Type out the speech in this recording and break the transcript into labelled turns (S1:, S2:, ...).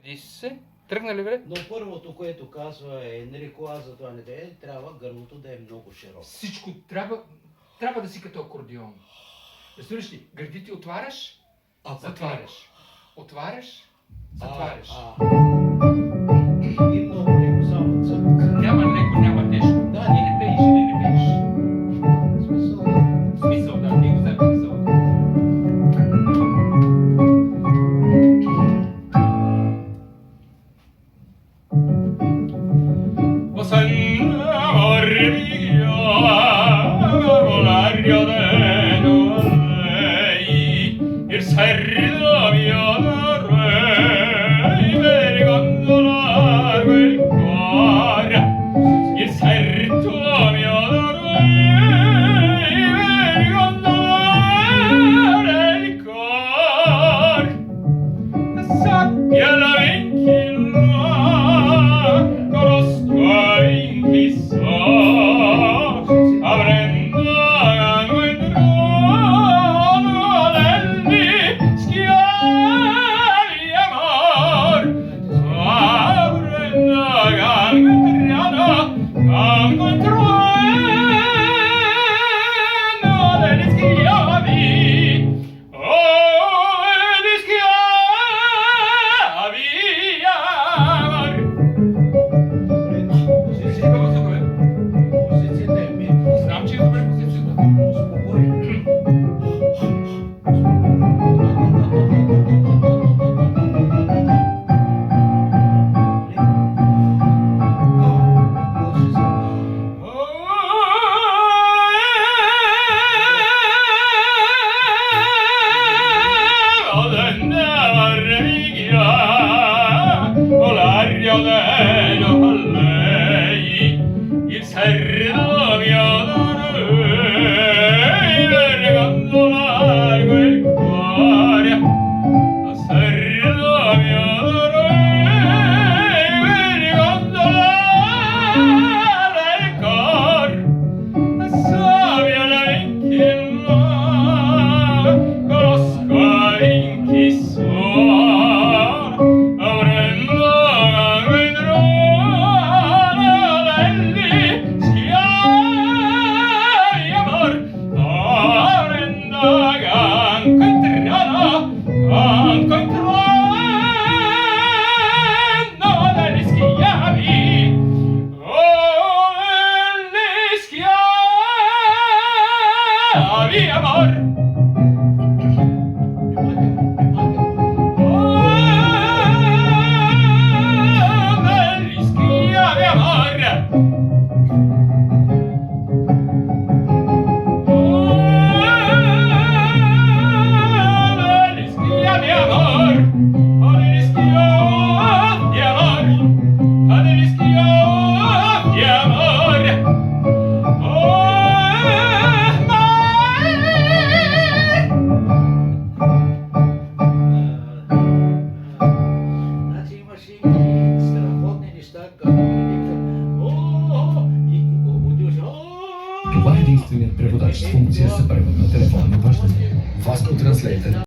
S1: Реди се. Тръгна ли бре?
S2: Но първото, което казва е, нали, кола за това не да е, трябва гърлото да е много широко.
S1: Всичко трябва да си като акордеон. Разбираш ли? Гърдите отваряш, затваряш. Отваряш, затваряш.
S2: И много леко, само цък.
S1: Няма леко, няма тежко.
S2: Да,
S1: Или не пееш, или не пееш.
S2: Смисъл.
S1: Смисъл, да, ти го знаеш смисъл.
S3: Това е единственият преводач с функция за превод на телефонни обаждания. Vasco Translator